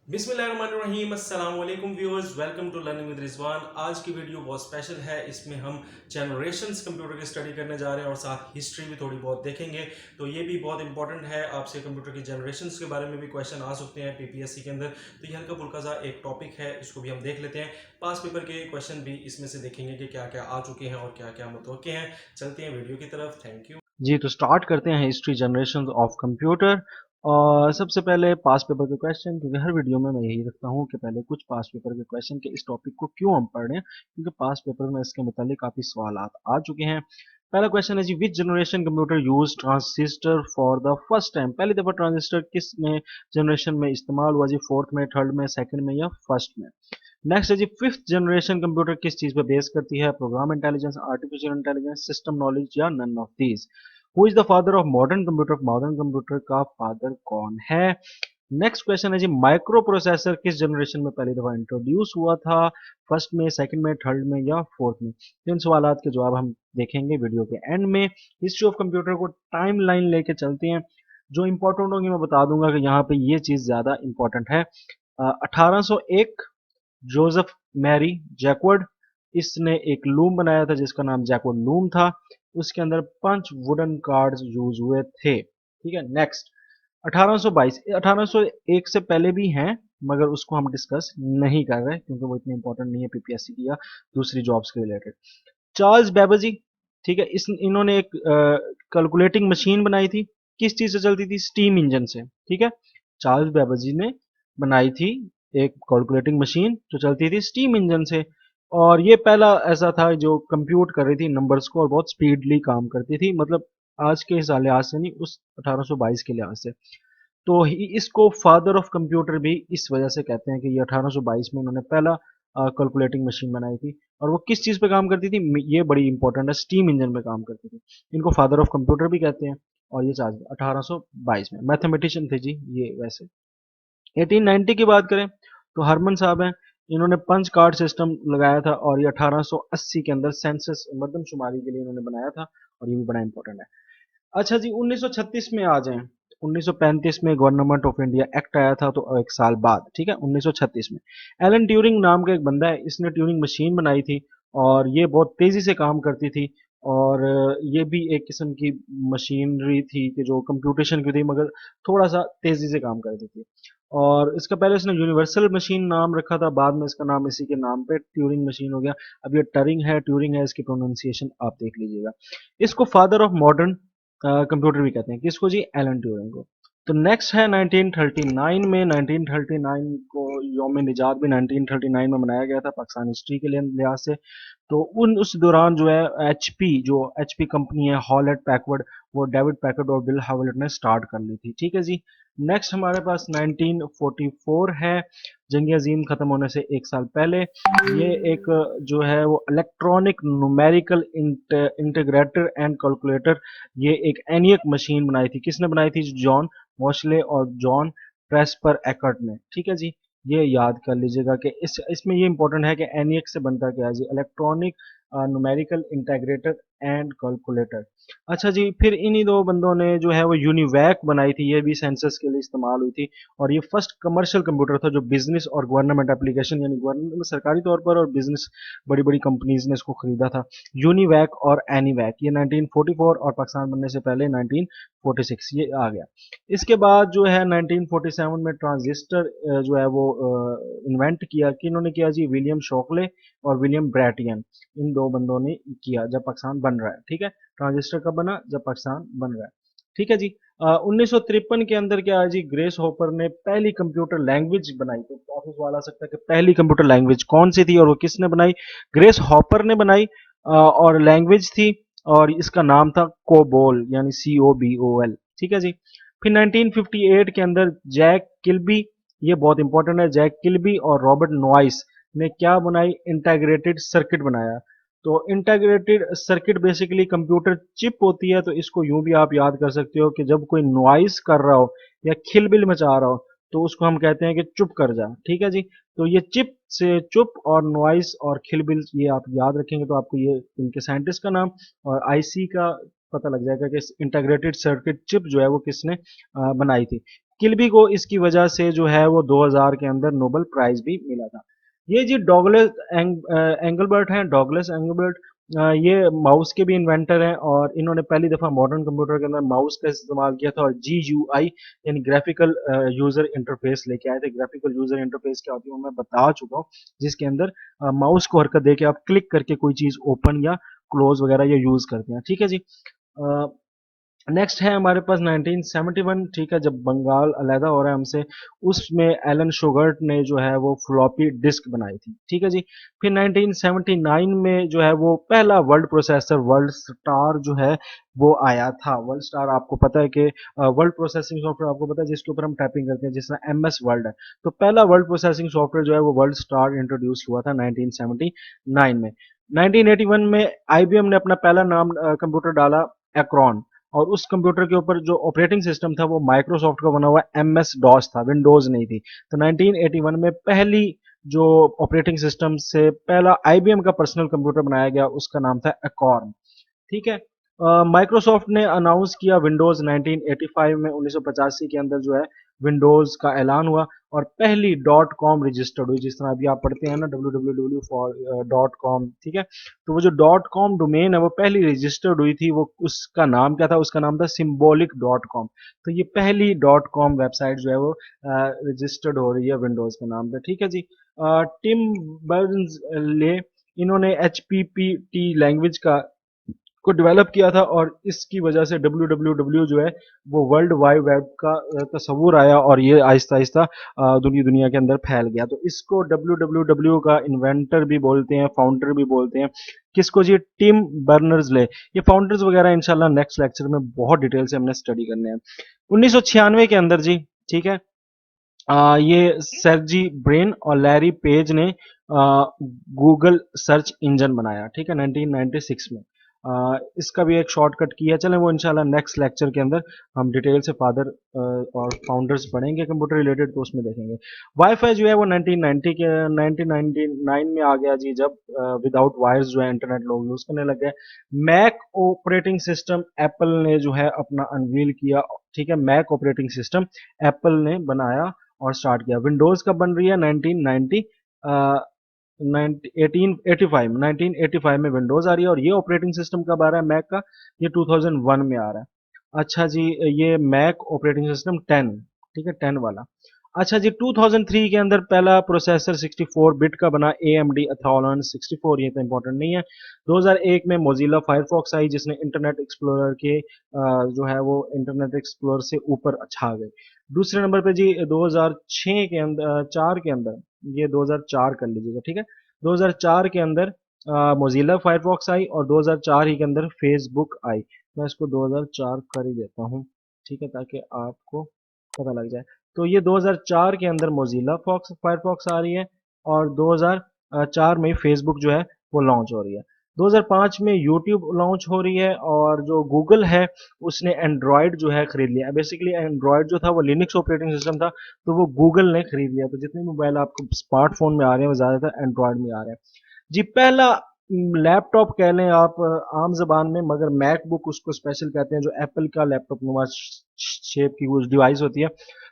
बिस्मिल्लाहिर्रहमानिर्रहीम अस्सलाम वालेकुम viewers, welcome to learning with Rizwan. आज की वीडियो बहुत स्पेशल है। इसमें हम जनरेशंस कंप्यूटर की स्टडी करने जा रहे हैं और साथ हिस्ट्री भी थोड़ी बहुत देखेंगे। तो ये भी बहुत इंपॉर्टेंट है, आपसे कंप्यूटर की जनरेशंस के बारे में भी क्वेश्चन आ सकते हैं पीपीएससी के अंदर। तो ये हल्का फुल्का सा एक टॉपिक है, इसको भी हम देख लेते हैं। पास पेपर के क्वेश्चन भी इसमें से देखेंगे कि क्या क्या आ चुके हैं और क्या क्या मुतवक्के हैं। चलते हैं वीडियो की तरफ। Thank you. जी, तो स्टार्ट करते हैं हिस्ट्री जनरेशन ऑफ कंप्यूटर। और सबसे पहले पास पेपर के क्वेश्चन, क्योंकि हर वीडियो में मैं यही रखता हूँ कि पहले कुछ पास पेपर के क्वेश्चन के इस टॉपिक को क्यों हम पढ़ रहे हैं, क्योंकि पास पेपर में इसके मुतालिक काफ़ी सवाल आ चुके हैं। पहला क्वेश्चन है जी, which generation computer use transistor for the first time? पहली दफ़ा ट्रांजिस्टर किस में जनरेशन में इस्तेमाल हुआ जी? फोर्थ में, थर्ड में, सेकंड में या फर्स्ट में? नेक्स्ट है जी, फिफ्थ जनरेशन कंप्यूटर किस चीज पे बेस करती है? Program intelligence, artificial intelligence, system knowledge या none of these? Who is the father of modern computer? Modern computer का फादर कौन है? नेक्स्ट क्वेश्चन है जी, माइक्रो प्रोसेसर किस जनरेशन में पहली दफा इंट्रोड्यूस हुआ था? फर्स्ट में, सेकंड में, थर्ड में या फोर्थ में? इन सवालों के जवाब हम देखेंगे वीडियो के एंड में। हिस्ट्री ऑफ कंप्यूटर को टाइम लाइन लेके चलते हैं। जो इंपॉर्टेंट होंगी मैं बता दूंगा कि यहाँ पे ये चीज ज्यादा इंपॉर्टेंट है। 1801 जोसेफ मैरी जैकवर्ड, इसने एक लूम बनाया था जिसका नाम जैकवर्ड लूम था। उसके अंदर 5 वुडन कार्ड्स यूज हुए थे। ठीक है, नेक्स्ट 1822। 1801 से पहले भी हैं, मगर उसको हम डिस्कस नहीं कर रहे क्योंकि वो इतनी इंपॉर्टेंट नहीं है पीपीएससी की या दूसरी जॉब्स के रिलेटेड। चार्ल्स बेबेजी, ठीक है, इस इन्होंने एक कैलकुलेटिंग मशीन बनाई थी। किस चीज से चलती थी? स्टीम इंजन से। ठीक है, चार्ल्स बेबेजी ने बनाई थी एक कैलकुलेटिंग मशीन जो चलती थी स्टीम इंजन से। और ये पहला ऐसा था जो कंप्यूट कर रही थी नंबर्स को और बहुत स्पीडली काम करती थी, मतलब आज के लिहाज से नहीं, उस 1822 के लिहाज से। तो इसको फादर ऑफ कंप्यूटर भी इस वजह से कहते हैं कि ये 1822 में उन्होंने पहला कैलकुलेटिंग मशीन बनाई थी। और वो किस चीज़ पे काम करती थी? ये बड़ी इंपॉर्टेंट है, स्टीम इंजन पे काम करती थी। इनको फादर ऑफ कंप्यूटर भी कहते हैं। और ये चार्ज 1822 में मैथमेटिशियन थे जी ये वैसे। 1890 की बात करें तो हरमन साहब हैं, इन्होंने पंच कार्ड सिस्टम लगाया था और ये 1880 के अंदर सेंसस मरदमशुमारी के लिए इन्होंने बनाया था। और ये भी बड़ा इंपॉर्टेंट है। अच्छा जी, 1936 में आ जाएं। 1935 में गवर्नमेंट ऑफ इंडिया एक्ट आया था, तो एक साल बाद, ठीक है, 1936 में एलन ट्यूरिंग नाम का एक बंदा है, इसने ट्यूरिंग मशीन बनाई थी। और ये बहुत तेजी से काम करती थी। और ये भी एक किस्म की मशीनरी थी कि जो कंप्यूटेशन की थी, मगर थोड़ा सा तेजी से काम करती थी। और इसका पहले इसने यूनिवर्सल मशीन नाम रखा था, बाद में इसका नाम इसी के नाम पे ट्यूरिंग मशीन हो गया। अब ये ट्यूरिंग है, इसकी प्रोनाउंसिएशन आप देख लीजिएगा। इसको फादर ऑफ मॉडर्न कंप्यूटर भी कहते हैं। किसको जी? एलन ट्यूरिंग को। तो नेक्स्ट है 1939 में। 1939 को यौम निजात भी 1939 में मनाया गया था पाकिस्तान हिस्ट्री के लिए लिहाज से। तो उस दौरान जो है एचपी, जो एचपी कंपनी है, हॉलेट पैकवर्ड, वो डेविड पैकवर्ड और बिल हावलेट ने स्टार्ट कर ली थी। ठीक है जी। नेक्स्ट हमारे पास 1944 है, जंग अजीम खत्म होने से एक साल पहले। ये एक जो है वो electronic numerical integrator and calculator, ये एक एनियक मशीन बनाई थी। किसने बनाई थी? जॉन मॉशले और जॉन प्रेस्पर एकर्ट ने। ठीक है जी, ये याद कर लीजिएगा कि इसमें ये इंपॉर्टेंट है कि एनियक से बनता क्या है जी? Electronic numerical integrator and calculator. अच्छा जी, फिर इन्हीं दो बंदों ने जो है वो यूनिवैक बनाई थी, ये भी सेंसस के लिए इस्तेमाल हुई थी। और ये फर्स्ट कमर्शियल कंप्यूटर था जो बिजनेस और गवर्नमेंट एप्लीकेशन, यानी गवर्नमेंट सरकारी तौर पर और बिजनेस बड़ी बड़ी कंपनीज ने इसको खरीदा था। यूनिवैक और एनीवैक, ये 1944 और पाकिस्तान बनने से पहले 1946 ये आ गया। इसके बाद जो है 1947 में ट्रांजिस्टर जो है वो इन्वेंट किया। कि इन्होंने किया जी? विलियम शॉकले और विलियम ब्रैटियन, इन दो बंदों ने किया जब पाकिस्तान बन रहा है। ठीक है, ट्रांजिस्टर कब बना? जब पाकिस्तान बन रहा है। ठीक है जी। 1953 के अंदर क्या है जी? ग्रेस हॉपर ने पहली कंप्यूटर लैंग्वेज बनाई। तो आपको सवाल आ सकता है कि पहली कंप्यूटर लैंग्वेज कौन सी थी और वो किसने बनाई? ग्रेस हॉपर ने बनाई। और लैंग्वेज थी, और इसका नाम था कोबोल, यानी COBOL। ठीक है जी। फिर 1958 के अंदर जैक किल्बी, ये बहुत इंपॉर्टेंट है, जैक किल्बी और रॉबर्ट नॉइस ने क्या बनाई? इंटीग्रेटेड सर्किट बनाया। तो integrated circuit basically computer chip होती है। तो इसको यूं भी आप याद कर सकते हो कि जब कोई नॉइस कर रहा हो या खिलबिल मचा रहा हो, तो उसको हम कहते हैं कि चुप कर जा। ठीक है जी। तो ये चिप से चुप और नॉइस और खिलबिल, ये आप याद रखेंगे तो आपको ये इनके साइंटिस्ट का नाम और आईसी का पता लग जाएगा कि इंटीग्रेटेड सर्किट चिप जो है वो किसने बनाई थी। किल्बी को इसकी वजह से जो है वो 2000 के अंदर नोबेल प्राइज भी मिला था। ये जी डॉगलस एंगलबर्ट हैं, डॉगलस एंगलबर्ट, ये माउस के भी इन्वेंटर हैं और इन्होंने पहली दफ़ा मॉडर्न कंप्यूटर के अंदर माउस का इस्तेमाल किया था और GUI यानी ग्राफिकल यूज़र इंटरफेस लेके आए थे। ग्राफिकल यूज़र इंटरफेस क्या होती है वो मैं बता चुका हूँ, जिसके अंदर माउस को हरकत दे के आप क्लिक करके कोई चीज़ ओपन या क्लोज वगैरह ये यूज़ करते हैं। ठीक है जी। नेक्स्ट है हमारे पास 1971, ठीक है, जब बंगाल अलहदा हो रहा है हमसे, उसमें एलन शुगर्ट ने जो है वो फ्लॉपी डिस्क बनाई थी। ठीक है जी। फिर 1979 में जो है वो पहला वर्ल्ड प्रोसेसर वर्ल्ड स्टार जो है वो आया था। वर्ल्ड स्टार आपको पता है कि वर्ल्ड प्रोसेसिंग सॉफ्टवेयर आपको पता है जिसके ऊपर हम टाइपिंग करते हैं, जिसमें MS वर्ल्ड है। तो पहला वर्ल्ड प्रोसेसिंग सॉफ्टवेयर जो है वो वर्ल्ड स्टार इंट्रोड्यूस हुआ था 1979 में। 1981 में IBM ने अपना पहला नाम कंप्यूटर डाला एक्रोन, और उस कंप्यूटर के ऊपर जो ऑपरेटिंग सिस्टम था वो माइक्रोसॉफ्ट का बना हुआ MS डॉस था, विंडोज नहीं थी। तो 1981 में पहली जो ऑपरेटिंग सिस्टम से पहला IBM का पर्सनल कंप्यूटर बनाया गया उसका नाम था एकॉर्न। ठीक है। माइक्रोसॉफ्ट ने अनाउंस किया विंडोज 1985 में, 1985 के अंदर जो है विंडोज का ऐलान हुआ और पहली डॉट कॉम रजिस्टर्ड हुई, जिस तरह अभी आप पढ़ते हैं ना www फॉर डॉट कॉम। ठीक है। तो वो जो डॉट कॉम डोमेन है वो पहली रजिस्टर्ड हुई थी, वो उसका नाम क्या था, उसका नाम था सिंबॉलिक डॉट कॉम। तो ये पहली डॉट कॉम वेबसाइट जो है वो रजिस्टर्ड हो रही है विंडोज के नाम पे। ठीक है जी। टिम बर्न्स ले, इन्होंने HPPT लैंग्वेज को डेवलप किया था और इसकी वजह से www जो है वो वर्ल्ड वाइड वेब का तस्वुर आया और ये आहिस्ता आहिस्ता दुनिया के अंदर फैल गया। तो इसको www का इन्वेंटर भी बोलते हैं, फाउंडर भी बोलते हैं। किसको जी? टिम बर्नर्स ले। ये फाउंडर्स वगैरह इंशाल्लाह नेक्स्ट लेक्चर में बहुत डिटेल से हमने स्टडी करने हैं। 1996 के अंदर जी, ठीक है, ये सर्जी ब्रेन और लैरी पेज ने गूगल सर्च इंजन बनाया। ठीक है, 1996 में। इसका भी एक शॉर्टकट किया, चलें वो इंशाल्लाह नेक्स्ट लेक्चर के अंदर हम डिटेल से फादर और फाउंडर्स पढ़ेंगे कंप्यूटर रिलेटेड, तो उसमें देखेंगे। वाईफाई जो है वो 1999 में आ गया जी, जब विदाउट वायर्स जो है इंटरनेट लोग यूज करने लग गए। मैक ऑपरेटिंग सिस्टम एप्पल ने जो है अपना अनवील किया। ठीक है, मैक ऑपरेटिंग सिस्टम एप्पल ने बनाया और स्टार्ट किया। विंडोज कब बन रही है? 1990 1985 में विंडोज आ रही है और ये ऑपरेटिंग सिस्टम कब आ रहा है मैक का? ये 2001 में आ रहा है। अच्छा जी, ये मैक ऑपरेटिंग सिस्टम 10, ठीक है, 10 वाला। अच्छा जी, 2003 के अंदर पहला प्रोसेसर 64 बिट का बना, AMD Athlon 64, ये तो इंपॉर्टेंट नहीं है। 2001 में मोजिला फायरफॉक्स आई जिसने इंटरनेट एक्सप्लोरर के जो है वो इंटरनेट एक्सप्लोरर से ऊपर छा गए। दूसरे नंबर पे जी 2006 के अंदर 4 के अंदर, ये 2004 कर लीजिएगा, ठीक है, 2004 के अंदर मोजिला फायरफॉक्स आई और 2004 ही के अंदर फेसबुक आई। मैं इसको 2004 कर ही देता हूँ, ठीक है, ताकि आपको पता लग जाए। तो ये 2004 के अंदर मोजिला फॉक्स फायरफॉक्स आ रही है और 2004 में फेसबुक जो है वो लॉन्च हो रही है। 2005 में यूट्यूब लॉन्च हो रही है और जो गूगल है उसने एंड्रॉयड जो है खरीद लिया। बेसिकली एंड्रॉयड जो था वो लिनक्स ऑपरेटिंग सिस्टम था, तो वो गूगल ने खरीद लिया। तो जितने मोबाइल आपको स्मार्टफोन में आ रहे हैं वो ज़्यादातर एंड्रॉयड में आ रहे हैं जी। पहला लैपटॉप कह लें आप आम जबान में, मगर मैकबुक उसको स्पेशल कहते हैं, जो एप्पल का लैपटॉप नुमा शेप की वो डिवाइस होती है।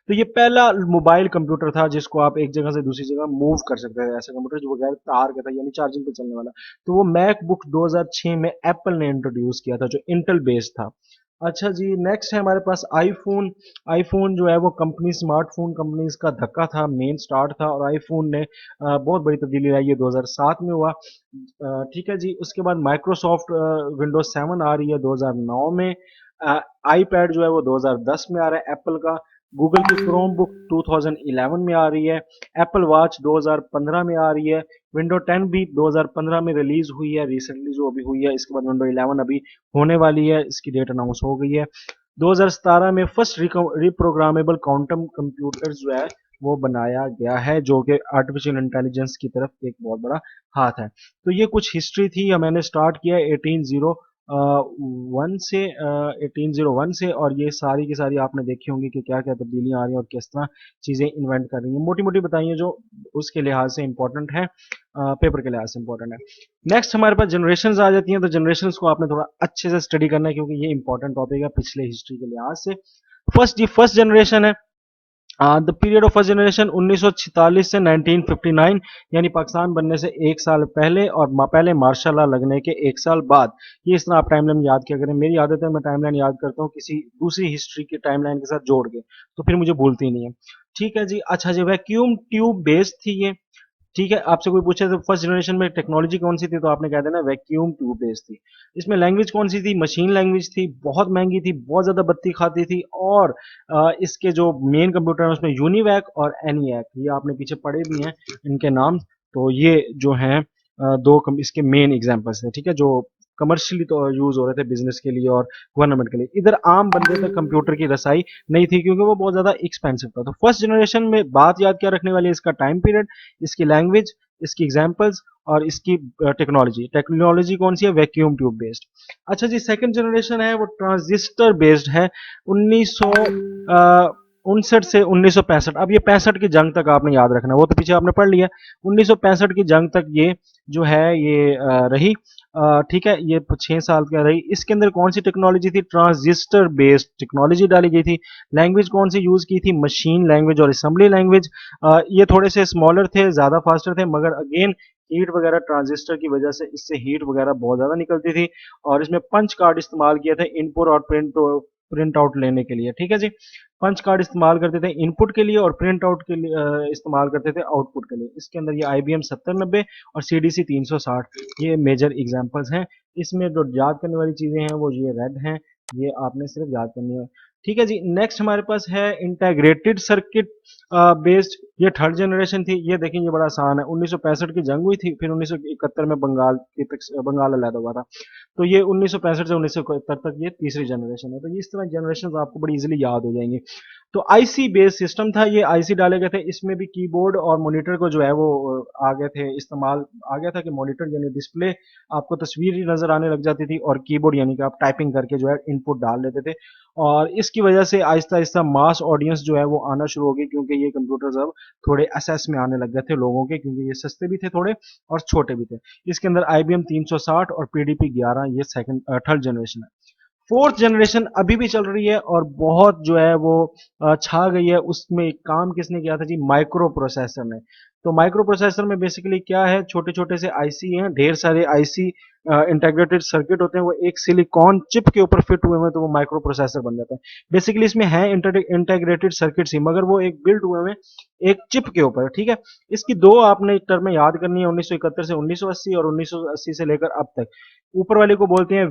तो ये पहला मोबाइल कंप्यूटर था जिसको आप एक जगह से दूसरी जगह मूव कर सकते थे, ऐसा कंप्यूटर जो बगैर तार का था यानी चार्जिंग पे चलने वाला। तो वो मैकबुक 2006 में एप्पल ने इंट्रोड्यूस किया था, जो इंटेल बेस्ड था। अच्छा जी, नेक्स्ट है हमारे पास आईफोन। आईफोन जो है वो कंपनी स्मार्टफोन कंपनीज का धक्का था, मेन स्टार्ट था और आईफोन ने बहुत बड़ी तब्दीली लाई, ये 2007 में हुआ। ठीक है जी। उसके बाद माइक्रोसॉफ्ट विंडोज 7 आ रही है 2009 में। आईपैड जो है वो 2010 में आ रहा है एप्पल का। गूगल की क्रोम बुक 2011 में आ रही है। एप्पल वॉच 2015 में आ रही है। विंडो 10 भी 2015 में रिलीज हुई है, रिसेंटली जो अभी हुई है। इसके बाद विंडो 11 अभी होने वाली है, इसकी डेट अनाउंस हो गई है। 2017 में फर्स्ट रिप्रोग्रामेबल क्वांटम कंप्यूटर जो है वो बनाया गया है, जो कि आर्टिफिशियल इंटेलिजेंस की तरफ एक बहुत बड़ा हाथ है। तो ये कुछ हिस्ट्री थी, मैंने स्टार्ट किया 1801 से 1801 से, और ये सारी की सारी आपने देखी होंगी कि क्या क्या तब्दीलियां आ रही हैं और किस तरह चीज़ें इन्वेंट कर रही हैं। मोटी मोटी बताइए जो उसके लिहाज से इंपॉर्टेंट है, पेपर के लिहाज से इंपॉर्टेंट है। नेक्स्ट हमारे पास जनरेशन्स आ जाती हैं, तो जनरेशन्स को आपने थोड़ा अच्छे से स्टडी करना है क्योंकि ये इंपॉर्टेंट टॉपिक है पिछले हिस्ट्री के लिहाज से। फर्स्ट जी, फर्स्ट जनरेशन है the period of first generation 1946 से 1959, यानी पाकिस्तान बनने से एक साल पहले और पहले मार्शल लॉ लगने के एक साल बाद। ये इस तरह आप टाइमलाइन याद किया करें। मेरी आदत है मैं टाइमलाइन याद करता हूँ किसी दूसरी हिस्ट्री की टाइमलाइन के साथ जोड़ के, तो फिर मुझे भूलती नहीं है। ठीक है जी। अच्छा जी, वैक्यूम ट्यूब बेस्ड थी ये। ठीक है, आपसे कोई पूछे तो फर्स्ट जनरेशन में टेक्नोलॉजी कौन सी थी, तो आपने कह देना वैक्यूम ट्यूब बेस्ड थी। इसमें लैंग्वेज कौन सी थी, मशीन लैंग्वेज थी, बहुत महंगी थी, बहुत ज्यादा बत्ती खाती थी। और इसके जो मेन कंप्यूटर है उसमें यूनिवैक और एनियक, ये आपने पीछे पढ़े भी हैं इनके नाम। तो ये जो हैं इसके मेन एग्जांपल्स हैं। ठीक है, जो कमर्शियली तो यूज हो रहे थे बिजनेस के लिए और गवर्नमेंट के लिए। इधर आम बंदे तक कंप्यूटर की रसाई नहीं थी क्योंकि वो बहुत ज्यादा एक्सपेंसिव था। तो फर्स्ट जनरेशन में बात याद क्या रखने वाली है, इसका टाइम पीरियड, इसकी लैंग्वेज, इसकी एग्जांपल्स और इसकी टेक्नोलॉजी। टेक्नोलॉजी कौन सी है, वैक्यूम ट्यूब बेस्ड। अच्छा जी, सेकंड जनरेशन है वो ट्रांजिस्टर बेस्ड है। 1959 से 1965। अब ये 65 की जंग तक आपने याद रखना, वो तो पीछे आपने पढ़ लिया। 1965 की जंग तक ये जो है ये रही। ठीक है, ये 6 साल का रही। इसके अंदर कौन सी टेक्नोलॉजी थी, ट्रांजिस्टर बेस्ड टेक्नोलॉजी डाली गई थी। लैंग्वेज कौन सी यूज की थी, मशीन लैंग्वेज और असेंबली लैंग्वेज। ये थोड़े से स्मॉलर थे, ज्यादा फास्टर थे, मगर अगेन हीट वगैरह ट्रांजिस्टर की वजह से इससे हीट वगैरह बहुत ज्यादा निकलती थी। और इसमें पंच कार्ड इस्तेमाल किए थे इनपुट और प्रिंट आउट लेने के लिए। ठीक है जी, पंच कार्ड इस्तेमाल करते थे इनपुट के लिए और प्रिंट आउट के लिए इस्तेमाल करते थे आउटपुट के लिए। इसके अंदर ये IBM 7090 और CDC 360 ये मेजर एग्जांपल्स हैं। इसमें जो याद करने वाली चीजें हैं वो ये रेड हैं, ये आपने सिर्फ याद करनी है। ठीक है जी, नेक्स्ट हमारे पास है इंटीग्रेटेड सर्किट बेस्ड। ये थर्ड जनरेशन थी। ये देखें, ये बड़ा आसान है। 1965 की जंग हुई थी, फिर 1971 में बंगाल अलग हुआ था। तो ये 1965 से 1971 तक ये तीसरी जनरेशन है। तो इस तरह जनरेशन आपको बड़ी इजीली याद हो जाएंगे। तो आईसी बेस्ड सिस्टम था ये, आईसी डाले गए थे। इसमें भी कीबोर्ड और मॉनिटर को जो है वो आ गए थे इस्तेमाल। आ गया था कि मॉनिटर यानी डिस्प्ले आपको तस्वीर ही नजर आने लग जाती थी और कीबोर्ड यानी कि आप टाइपिंग करके जो है इनपुट डाल देते थे। और इसकी वजह से आहिस्ता आहिस्ता मास ऑडियंस जो है वो आना शुरू हो गई, क्योंकि ये कंप्यूटर्स अब थोड़े एसएस में आने लग गए थे लोगों के, क्योंकि ये सस्ते भी थे थोड़े और छोटे भी थे। इसके अंदर IBM 360 और PDP 11 ये सेकंड थर्ड जनरेशन है। फोर्थ जनरेशन अभी भी चल रही है और बहुत जो है वो छा गई है। उसमें काम किसने किया था जी, माइक्रो प्रोसेसर ने। तो माइक्रो प्रोसेसर में बेसिकली क्या है, छोटे छोटे से आईसी हैं, ढेर सारे आईसी इंटीग्रेटेड सर्किट होते हैं, वो एक सिलिकॉन चिप के ऊपर फिट हुए हैं, तो वो माइक्रो प्रोसेसर बन जाता है। बेसिकली इसमें है इंटीग्रेटेड सर्किट ही, मगर वो एक बिल्ड हुए हैं एक चिप के ऊपर। ठीक है, इसकी दो आपने टर्में याद करनी है, 1971 से 1980 और 1980 से लेकर अब तक। ऊपर वाले को बोलते हैं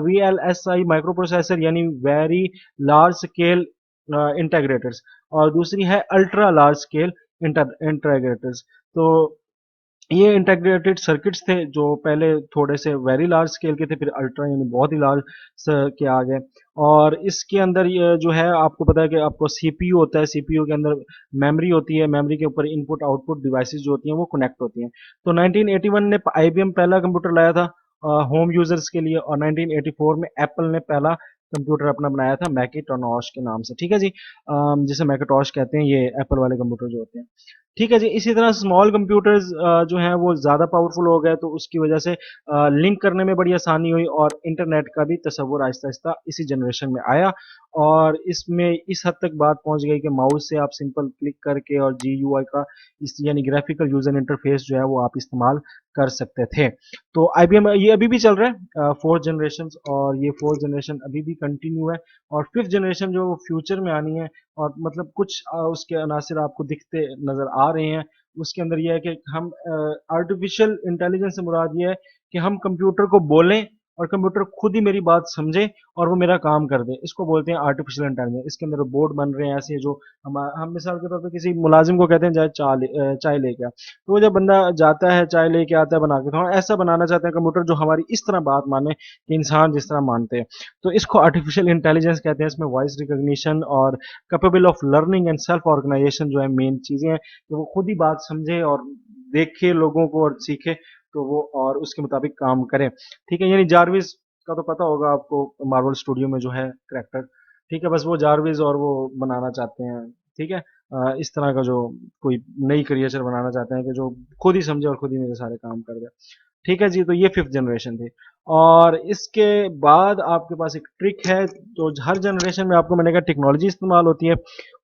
VLSI माइक्रो प्रोसेसर, यानी वेरी लार्ज स्केल इंटीग्रेटर्स। और दूसरी है अल्ट्रा लार्ज स्केल इंटीग्रेटर्स। तो ये इंटीग्रेटेड सर्किट्स थे जो पहले थोड़े से वेरी लार्ज स्केल के थे, फिर अल्ट्रा यानी बहुत ही लार्ज के आ गए। और इसके अंदर ये जो है आपको पता है कि आपको सीपीयू होता है, सीपीयू के अंदर मेमोरी होती है, मेमोरी के ऊपर इनपुट आउटपुट डिवाइसेस जो होती हैं वो कनेक्ट होती हैं। तो 1981 ने IBM पहला कंप्यूटर लाया था होम यूजर्स के लिए, और 1984 में एप्पल ने पहला कंप्यूटर अपना बनाया था मैकिन्टोश के नाम से। ठीक है जी, जिसे मैकिन्टोश कहते हैं ये एप्पल वाले कंप्यूटर जो होते हैं। ठीक है जी, इसी तरह स्मॉल कंप्यूटर्स जो हैं वो ज़्यादा पावरफुल हो गए, तो उसकी वजह से लिंक करने में बड़ी आसानी हुई और इंटरनेट का भी तस्वुर आहिस्ता आहिस्ता इसी जनरेशन में आया। और इसमें इस हद तक बात पहुंच गई कि माउस से आप सिंपल क्लिक करके और GUI का इस यानी ग्राफिकल यूजर इंटरफेस जो है वो आप इस्तेमाल कर सकते थे। तो IBM ये अभी भी चल रहा है फोर्थ जनरेशन, और ये फोर्थ जनरेशन अभी भी कंटिन्यू है। और फिफ्थ जनरेशन जो फ्यूचर में आनी है, और मतलब कुछ उसके अनासिर आपको दिखते नजर आ रहे हैं। उसके अंदर यह है कि हम आर्टिफिशियल इंटेलिजेंस से मुराद ये है कि हम कंप्यूटर को बोलें और कंप्यूटर खुद ही मेरी बात समझे और वो मेरा काम कर दे। इसको बोलते हैं आर्टिफिशियल इंटेलिजेंस। इसके अंदर रोबोट बन रहे हैं ऐसे, जो हम मिसाल के तौर पे किसी मुलाजिम को कहते हैं जाए चाय लेके आ, तो वो जब बंदा जाता है चाय लेके आता है बना के, तो हम ऐसा बनाना चाहते हैं कंप्यूटर जो हमारी इस तरह बात माने कि इंसान जिस तरह मानते हैं। तो इसको आर्टिफिशियल इंटेलिजेंस कहते हैं। इसमें वॉइस रिकॉग्निशन और capable of learning and self organisation जो है मेन चीजें हैं, कि वो खुद ही बात समझे और देखे लोगों को और सीखे, तो वो और उसके मुताबिक काम करें। ठीक है, यानी जारविस का तो पता होगा आपको, मार्वल स्टूडियो में जो है करेक्टर। ठीक है, बस वो जारविस और वो बनाना चाहते हैं। ठीक है, इस तरह का जो कोई नई क्रिएचर बनाना चाहते हैं कि जो खुद ही समझे और खुद ही मेरे सारे काम कर दे। ठीक है जी, तो ये फिफ्थ जनरेशन थी। और इसके बाद आपके पास एक ट्रिक है, तो हर जनरेशन में आपको मैंने कहा टेक्नोलॉजी इस्तेमाल होती है।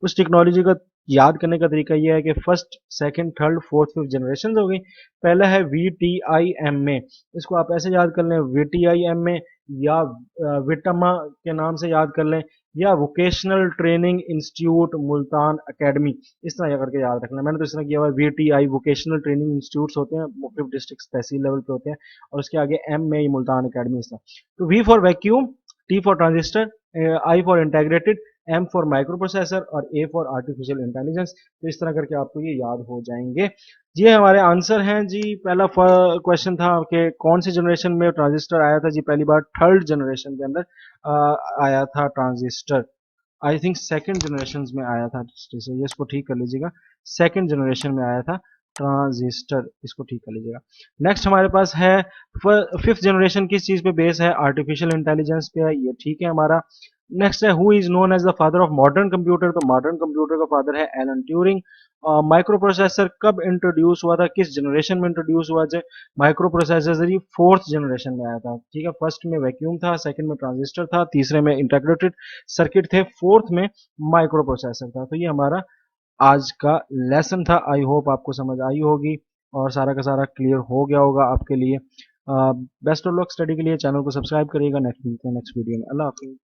उस टेक्नोलॉजी का याद करने का तरीका ये है कि first second third fourth fifth generation हो गई। पहला है VTIMA, इसको आप ऐसे याद कर लें VTIMA, या विटमा के नाम से याद कर लें, या vocational training institute Multan academy, इस तरह करके याद रखना। मैंने तो इस तरह किया हुआ है, VTI वोकेशनल ट्रेनिंग इंस्टीट्यूट्स होते हैं, मुख्तलिफ डिस्ट्रिक्ट तहसील लेवल पे होते हैं, और उसके आगे M में मुल्तान एकेडमी इस तरह। तो V for vacuum, T for transistor, I for integrated, M for micro processor, और A फॉर आर्टिफिशियल इंटेलिजेंस। तो इस तरह करके आपको ये याद हो जाएंगे। ये हमारे आंसर हैं जी। पहला क्वेश्चन था कि कौन सी जनरेशन में ट्रांजिस्टर आया था जी, पहली बार थर्ड जनरेशन के अंदर आया था transistor. I think second generation में आया था, जैसे ये इसको ठीक कर लीजिएगा, सेकंड जनरेशन में आया था ट्रांजिस्टर, इसको ठीक कर लीजिएगा। नेक्स्ट हमारे पास है फिफ्थ जनरेशन, किस चीज पे बेस है, आर्टिफिशियल इंटेलिजेंस पे है, ये ठीक है हमारा। नेक्स्ट है who is known as the father of modern computer, तो मॉडर्न कंप्यूटर का फादर है एलन ट्यूरिंग। माइक्रो प्रोसेसर कब इंट्रोड्यूस हुआ था, किस जनरेशन में इंट्रोड्यूस हुआ था, माइक्रो प्रोसेसर जी फोर्थ जनरेशन में आया था। ठीक है, फर्स्ट में वैक्यूम था, सेकंड में ट्रांजिस्टर था, तीसरे में इंटीग्रेटेड सर्किट थे, फोर्थ में माइक्रो प्रोसेसर था। तो ये हमारा आज का लेसन था। आई होप आपको समझ आई होगी और सारा का सारा क्लियर हो गया होगा आपके लिए। बेस्ट ऑफ लक स्टडी के लिए, चैनल को सब्सक्राइब करिएगा। नेक्स्ट मिलते हैं नेक्स्ट वीडियो में। अल्लाह हाफिज़।